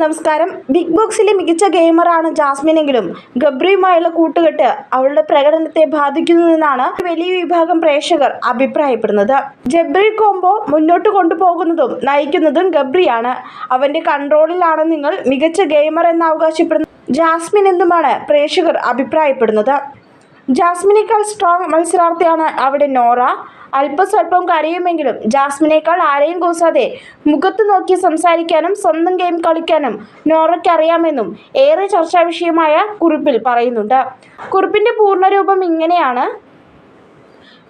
നമസ്കാരം. ബിഗ് ബോക്സിലെ മികച്ച ഗെയിമറാണ് ജാസ്മിനെങ്കിലും ഗബ്രിയുമായുള്ള കൂട്ടുകെട്ട് അവളുടെ പ്രകടനത്തെ ബാധിക്കുന്നുവെന്നാണ് വലിയ വിഭാഗം പ്രേക്ഷകർ അഭിപ്രായപ്പെടുന്നത്. ജബ്രി കോംബോ മുന്നോട്ട് കൊണ്ടുപോകുന്നതും നയിക്കുന്നതും ഗബ്രിയാണ്. അവന്റെ കൺട്രോളിലാണ് നിങ്ങൾ മികച്ച ഗെയിമർ എന്ന് അവകാശപ്പെടുന്ന ജാസ്മിൻ എന്നുമാണ് പ്രേക്ഷകർ അഭിപ്രായപ്പെടുന്നത്. ജാസ്മിനേക്കാൾ സ്ട്രോങ് മത്സരാർത്ഥിയാണ് അവിടെ നോറ. അല്പസ്വല്പം കരയുമെങ്കിലും ജാസ്മിനേക്കാൾ ആരെയും കൂസാതെ മുഖത്ത് നോക്കി സംസാരിക്കാനും സ്വന്തം ഗെയിം കളിക്കാനും നോറയ്ക്ക് അറിയാമെന്നും ഏറെ ചർച്ചാ വിഷയമായ കുറിപ്പിൽ പറയുന്നുണ്ട്. കുറിപ്പിന്റെ പൂർണ്ണരൂപം ഇങ്ങനെയാണ്: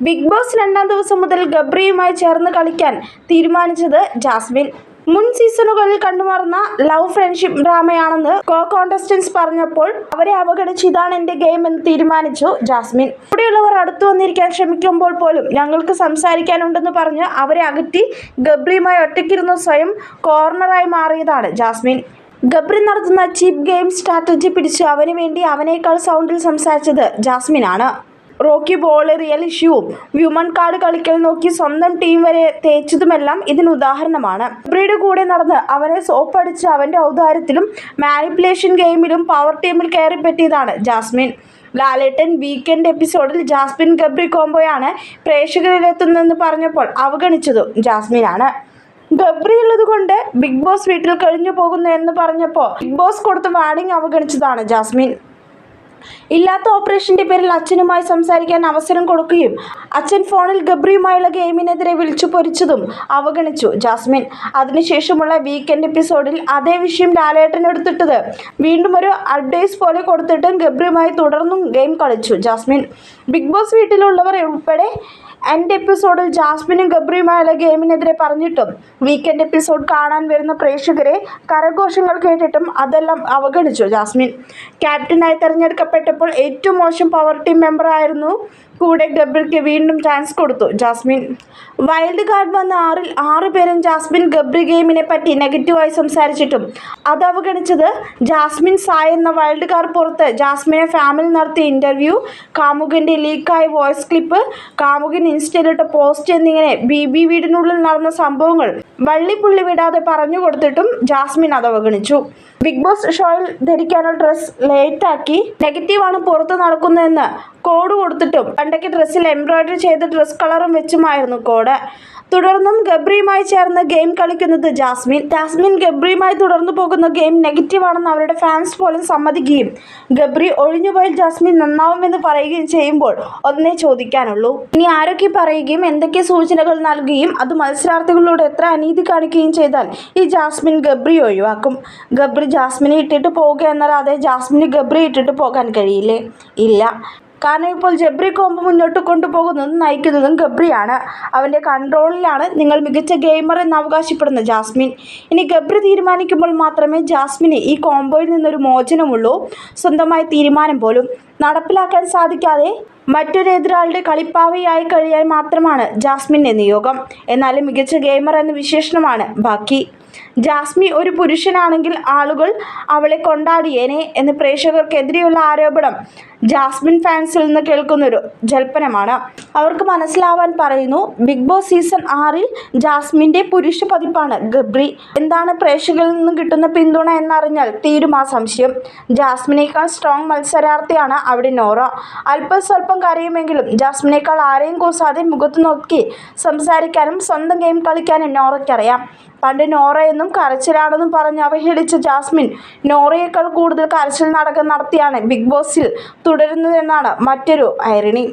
ബിഗ് ബോസ് 2ാം ദിവസം മുതൽ ഗബ്രിയുമായി ചേർന്ന് കളിക്കാൻ തീരുമാനിച്ചത് ജാസ്മിൻ. മുൻ സീസണുകളിൽ കണ്ടുമറന്ന ലവ് ഫ്രണ്ട്ഷിപ്പ് ഡ്രാമയാണെന്ന് കോണ്ടസ്റ്റൻസ് പറഞ്ഞപ്പോൾ അവരെ അവഗണിച്ച് ഇതാണ് എൻ്റെ ഗെയിം എന്ന് തീരുമാനിച്ചു ജാസ്മിൻ. ഇവിടെയുള്ളവർ അടുത്തു വന്നിരിക്കാൻ ശ്രമിക്കുമ്പോൾ പോലും ഞങ്ങൾക്ക് സംസാരിക്കാനുണ്ടെന്ന് പറഞ്ഞ് അവരെ അകറ്റി ഗബ്രിയുമായി ഒറ്റയ്ക്കിരുന്ന് സ്വയം കോർണറായി മാറിയതാണ് ജാസ്മിൻ. ഗബ്രി നടത്തുന്ന ചീപ്പ് ഗെയിം സ്ട്രാറ്റജി പിടിച്ച് അവന് വേണ്ടി അവനേക്കാൾ സൗണ്ടിൽ സംസാരിച്ചത് ജാസ്മിനാണ്. റോക്കി ബോൾ റിയൽ ഇഷ്യൂവും വ്യൂമൺ കാർഡ് കളിക്കൽ നോക്കി സ്വന്തം ടീം വരെ തേച്ചതുമെല്ലാം ഇതിന് ഉദാഹരണമാണ്. ഗബ്രിയുടെ കൂടെ നടന്ന് അവനെ സോപ്പടിച്ച് അവൻ്റെ ഔദാര്യത്തിലും മാനിപ്പുലേഷൻ ഗെയിമിലും പവർ ടീമിൽ കയറി പറ്റിയതാണ് ജാസ്മിൻ. ലാലേട്ടൻ വീക്കെൻഡ് എപ്പിസോഡിൽ ജാസ്മിൻ ഗബ്രി കോംബോയാണ് പ്രേക്ഷകരിലെത്തുന്നതെന്ന് പറഞ്ഞപ്പോൾ അവഗണിച്ചതും ജാസ്മിനാണ്. ഗബ്രി ഉള്ളതുകൊണ്ട് ബിഗ് ബോസ് വീട്ടിൽ കഴിഞ്ഞു പോകുന്നു എന്ന് പറഞ്ഞപ്പോൾ ബിഗ് ബോസ് കൊടുത്ത വാർണിംഗ് അവഗണിച്ചതാണ് ജാസ്മിൻ. ഇല്ലാത്ത ഓപ്പറേഷന്റെ പേരിൽ അച്ഛനുമായി സംസാരിക്കാൻ അവസരം കൊടുക്കുകയും അച്ഛൻ ഫോണിൽ ഗബ്രിയുമായുള്ള ഗെയിമിനെതിരെ വിളിച്ചു പൊരിച്ചതും അവഗണിച്ചു ജാസ്മിൻ. അതിനുശേഷമുള്ള വീക്കെൻഡ് എപ്പിസോഡിൽ അതേ വിഷയം ലാലേട്ടൻ എടുത്തിട്ടത് വീണ്ടും ഒരു അഡ്വൈസ് പോലെ കൊടുത്തിട്ടും ഗബ്രിയുമായി തുടർന്നും ഗെയിം കളിച്ചു ജാസ്മിൻ. ബിഗ് ബോസ് വീട്ടിലുള്ളവർ ഉൾപ്പെടെ എൻ്റെ എപ്പിസോഡിൽ ജാസ്മിനും ഗബ്രിയുമായുള്ള ഗെയിമിനെതിരെ പറഞ്ഞിട്ടും വീക്കെൻഡ് എപ്പിസോഡ് കാണാൻ വരുന്ന പ്രേക്ഷകരെ കരഘോഷങ്ങൾ കേട്ടിട്ടും അതെല്ലാം അവഗണിച്ചു ജാസ്മിൻ. ക്യാപ്റ്റനായി തിരഞ്ഞെടുക്കപ്പെട്ടപ്പോൾ ഏറ്റവും മോശം പവർ ടീം മെമ്പറായിരുന്നു കൂടെ ഗബ്രിക്ക് വീണ്ടും ചാൻസ് കൊടുത്തു ജാസ്മിൻ. വൈൽഡ് കാർഡ് വന്ന 6 പേരും ജാസ്മിൻ ഗബ്രി ഗെയിമിനെ പറ്റി നെഗറ്റീവായി സംസാരിച്ചിട്ടും അത് അവഗണിച്ചത് ജാസ്മിൻ സായ് എന്ന വൈൽഡ് കാർഡ് പുറത്ത് ജാസ്മിനെ ഫാമിലി നടത്തിയ ഇൻ്റർവ്യൂ, കാമുകൻ്റെ ലീക്കായ വോയിസ് ക്ലിപ്പ്, കാമുകൻ ഇൻസ്റ്റയിലിട്ട പോസ്റ്റ് എന്നിങ്ങനെ ബി വീടിനുള്ളിൽ നടന്ന സംഭവങ്ങൾ വള്ളിപ്പുള്ളി വിടാതെ പറഞ്ഞു കൊടുത്തിട്ടും ജാസ്മിൻ അത് അവഗണിച്ചു. ബിഗ് ബോസ് ഷോയിൽ ധരിക്കാനുള്ള ഡ്രസ്സ് ലേറ്റാക്കി നെഗറ്റീവാണ് പുറത്ത് നടക്കുന്നതെന്ന് കോഡ് കൊടുത്തിട്ടും പണ്ടൊക്കെ ഡ്രസ്സിൽ എംബ്രോയിഡറി ചെയ്ത ഡ്രസ് കളറും വെച്ചുമായിരുന്നു കോഡ്. തുടർന്നും ഗബ്രിയുമായി ചേർന്ന് ഗെയിം കളിക്കുന്നത് ജാസ്മിൻ ഗബ്രിയുമായി തുടർന്നു പോകുന്ന ഗെയിം നെഗറ്റീവാണെന്ന് അവരുടെ ഫാൻസ് പോലും സമ്മതിക്കുകയും ഗബ്രി ഒഴിഞ്ഞുപോയാൽ ജാസ്മിൻ നന്നാവുമെന്ന് പറയുകയും ചെയ്യുമ്പോൾ ഒന്നേ ചോദിക്കാനുള്ളൂ: ഇനി ആരൊക്കെ പറയുകയും എന്തൊക്കെ സൂചനകൾ നൽകുകയും അത് മത്സരാർത്ഥികളോട് എത്ര അനീതി കാണിക്കുകയും ചെയ്താൽ ഈ ജാസ്മിൻ ഗബ്രി ഒഴിവാക്കും? ഗബ്രി ജാസ്മിനെ ഇട്ടിട്ട് പോവുക എന്നല്ലാതെ ജാസ്മിന് ഗബ്രി ഇട്ടിട്ട് പോകാൻ കഴിയില്ലേ? ഇല്ല. കാരണം ഇപ്പോൾ ജബ്രി കോംബോ മുന്നോട്ട് കൊണ്ടുപോകുന്നതും നയിക്കുന്നതും ഗബ്രിയാണ്. അവൻ്റെ കൺട്രോളിലാണ് നിങ്ങൾ മികച്ച ഗെയിമർ എന്ന് അവകാശപ്പെടുന്ന ജാസ്മിൻ. ഇനി ഗബ്രി തീരുമാനിക്കുമ്പോൾ മാത്രമേ ജാസ്മിന് ഈ കോംബോയിൽ നിന്നൊരു മോചനമുള്ളൂ. സ്വന്തമായി തീരുമാനം പോലും നടപ്പിലാക്കാൻ സാധിക്കാതെ മറ്റൊരു എതിരാളുടെ കളിപ്പാവയായി കഴിയാൻ മാത്രമാണ് ജാസ്മിൻ്റെ നിയോഗം. എന്നാലും മികച്ച ഗെയിമർ എന്ന വിശേഷണമാണ് ബാക്കി. ജാസ്മി ഒരു പുരുഷനാണെങ്കിൽ ആളുകൾ അവളെ കൊണ്ടാടിയേനെ എന്ന് പ്രേക്ഷകർക്കെതിരെയുള്ള ആരോപണം ജാസ്മിൻ ഫാൻസിൽ നിന്ന് കേൾക്കുന്നൊരു ജൽപ്പനമാണ്. അവർക്ക് മനസ്സിലാവാൻ പറയുന്നു. ബിഗ് ബോസ് സീസൺ 6 ജാസ്മിൻ്റെ പുരുഷ പതിപ്പാണ് ഗബ്രി. എന്താണ് പ്രേക്ഷകരിൽ നിന്ന് കിട്ടുന്ന പിന്തുണ എന്നറിഞ്ഞാൽ തീരും ആ സംശയം. ജാസ്മിനേക്കാൾ സ്ട്രോങ് മത്സരാർത്ഥിയാണ് അവിടെ നോറ. അല്പസ്വല്പം കരയുമെങ്കിലും ജാസ്മിനേക്കാൾ ആരെയും കൂസാതെ മുഖത്ത് നോക്കി സംസാരിക്കാനും സ്വന്തം ഗെയിം കളിക്കാനും നോറയ്ക്കറിയാം. പണ്ട് നോറ എന്നും കരച്ചിലാണെന്നും പറഞ്ഞ് അവഹേളിച്ച ജാസ്മിൻ നോറയേക്കാൾ കൂടുതൽ കരച്ചിൽ നാടകം നടത്തിയാണ് ബിഗ് ബോസിൽ തുടരുന്നതെന്നാണ് മറ്റൊരു ഐറണി.